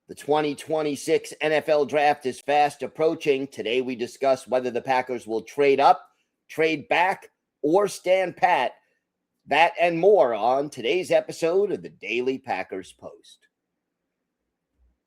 The 2026 NFL Draft is fast approaching. Today we discuss whether the Packers will trade up, trade back, or stand pat. That and more on today's episode of the Daily Packers Post.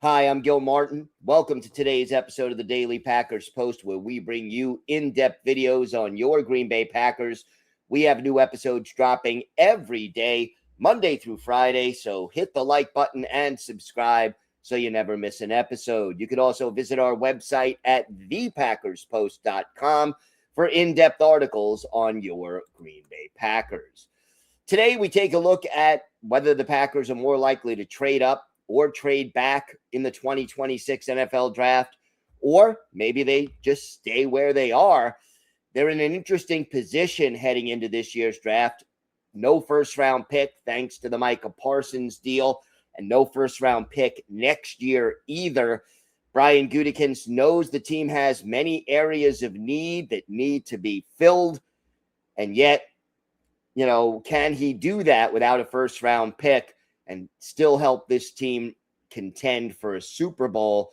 Hi, I'm Gil Martin. Welcome to today's episode of the Daily Packers Post, where we bring you in-depth videos on your Green Bay Packers. We have new episodes dropping every day, Monday through Friday, so hit the like button and subscribe so you never miss an episode. You could also visit our website at thepackerspost.com for in-depth articles on your Green Bay Packers. Today, we take a look at whether the Packers are more likely to trade up or trade back in the 2026 NFL Draft, or maybe they just stay where they are. They're in an interesting position heading into this year's draft. No first-round pick thanks to the Micah Parsons deal, and no first-round pick next year either. Brian Gutekunst knows the team has many areas of need that need to be filled, and yet, can he do that without a first-round pick and still help this team contend for a Super Bowl?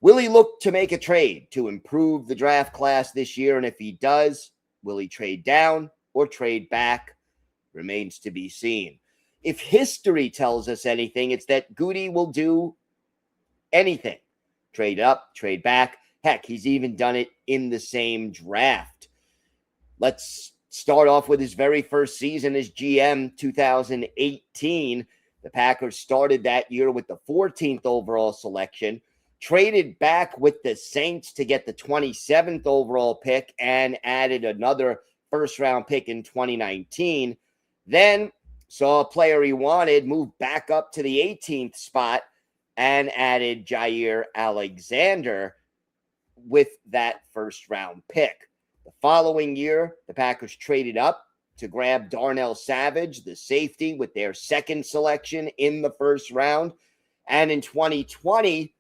Will he look to make a trade to improve the draft class this year? And if he does, will he trade down or trade back? Remains to be seen. If history tells us anything, it's that Gute will do anything. Trade up, trade back. Heck, he's even done it in the same draft. Let's start off with his very first season as GM, 2018. The Packers started that year with the 14th overall selection, traded back with the Saints to get the 27th overall pick, and added another first-round pick in 2019. Then saw a player he wanted, moved back up to the 18th spot, and added Jair Alexander with that first-round pick. The following year, the Packers traded up to grab Darnell Savage, the safety, with their second selection in the first round. And in 2020,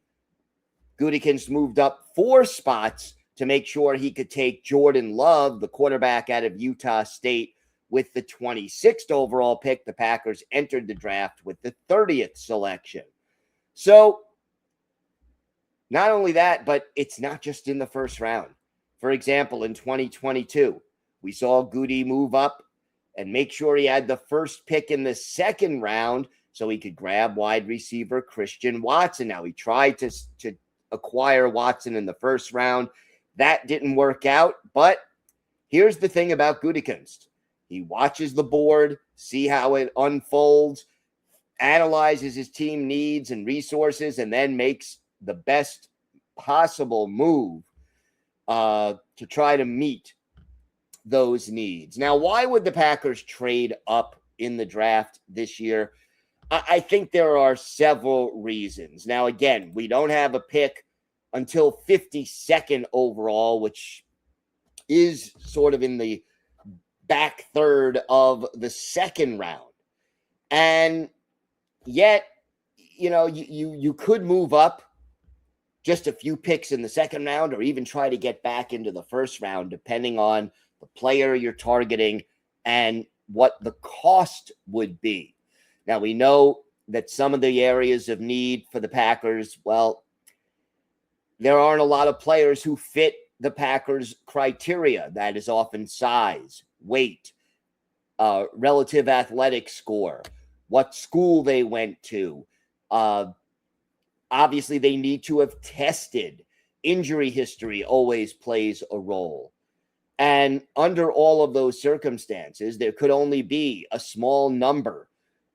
Gutekunst moved up 4 spots to make sure he could take Jordan Love, the quarterback out of Utah State, with the 26th overall pick. The Packers entered the draft with the 30th selection. So not only that, but it's not just in the first round. For example, in 2022, we saw Gute move up and make sure he had the first pick in the second round so he could grab wide receiver Christian Watson. Now, he tried to acquire Watson in the first round. That didn't work out, but here's the thing about Gutekunst. He watches the board, see how it unfolds, analyzes his team needs and resources, and then makes the best possible move to try to meet those needs. Now, why would the Packers trade up in the draft this year? I think there are several reasons. Now, again, we don't have a pick until 52nd overall, which is sort of in the back third of the second round. And yet, you could move up just a few picks in the second round or even try to get back into the first round, depending on the player you're targeting and what the cost would be. Now, we know that some of the areas of need for the Packers, well, there aren't a lot of players who fit the Packers' criteria. That is often size, weight, relative athletic score, what school they went to. Obviously, they need to have tested. Injury history always plays a role. And under all of those circumstances, there could only be a small number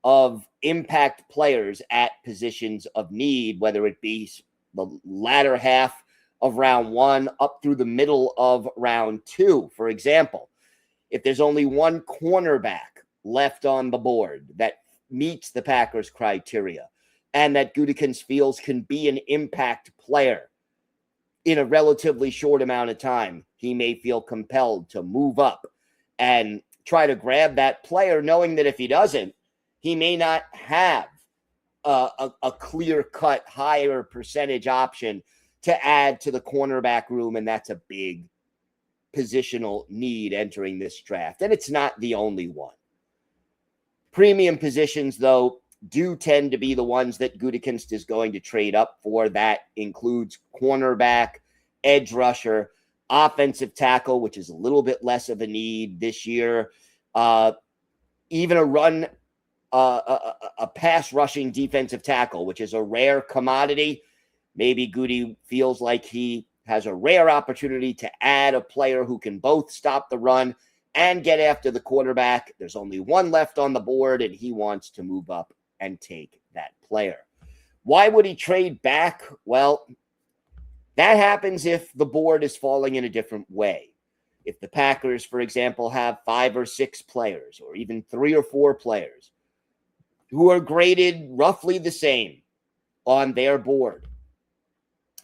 of impact players at positions of need, whether it be the latter half of round 1 up through the middle of round 2. For example, if there's only one cornerback left on the board that meets the Packers' criteria and that Gutekunst feels can be an impact player in a relatively short amount of time, he may feel compelled to move up and try to grab that player, knowing that if he doesn't, he may not have a clear-cut, higher percentage option to add to the cornerback room, and that's a big positional need entering this draft. And it's not the only one. Premium positions, though, do tend to be the ones that Gutekunst is going to trade up for. That includes cornerback, edge rusher, offensive tackle, which is a little bit less of a need this year. Even a pass rushing defensive tackle, which is a rare commodity. Maybe Gute feels like he has a rare opportunity to add a player who can both stop the run and get after the quarterback. There's only one left on the board, and he wants to move up and take that player. Why would he trade back? Well, that happens if the board is falling in a different way. If the Packers, for example, have 5 or 6 players, or even 3 or 4 players who are graded roughly the same on their board,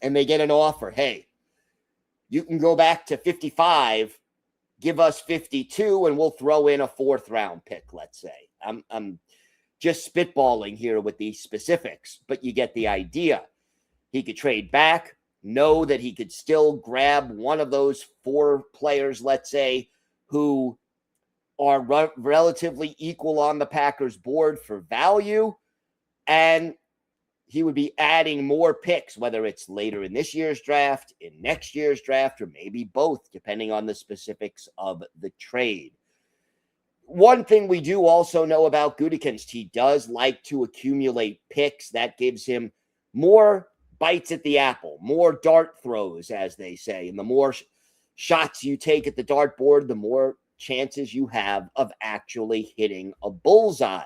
and they get an offer, hey, you can go back to 55, give us 52, and we'll throw in a 4th round pick, let's say. I'm just spitballing here with these specifics, but you get the idea. He could trade back, know that he could still grab one of those 4 players, let's say, who are relatively equal on the Packers board for value, and he would be adding more picks, whether it's later in this year's draft, in next year's draft, or maybe both, depending on the specifics of the trade. One thing we do also know about Gutekunst, he does like to accumulate picks. That gives him more bites at the apple, more dart throws, as they say. And the more shots you take at the dartboard, the more chances you have of actually hitting a bullseye.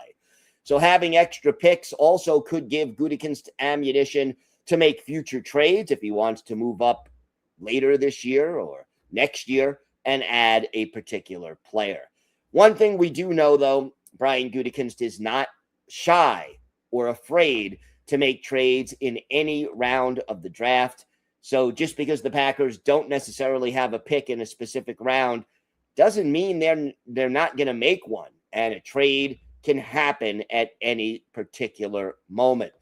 So having extra picks also could give Gutekunst ammunition to make future trades if he wants to move up later this year or next year and add a particular player. One thing we do know, though, Brian Gutekunst is not shy or afraid to make trades in any round of the draft. So just because the Packers don't necessarily have a pick in a specific round doesn't mean they're not going to make one. And a trade can happen at any particular moment.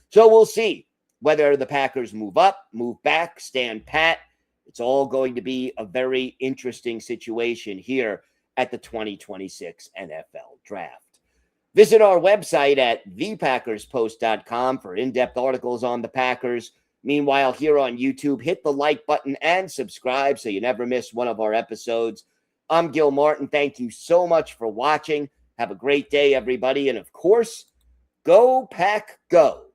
So we'll see whether the Packers move up, move back, stand pat. It's all going to be a very interesting situation here at the 2026 NFL Draft. Visit our website at thepackerspost.com for in-depth articles on the Packers. Meanwhile, here on YouTube, hit the like button and subscribe so you never miss one of our episodes. I'm Gil Martin. Thank you so much for watching. Have a great day, everybody. And of course, go Pack Go.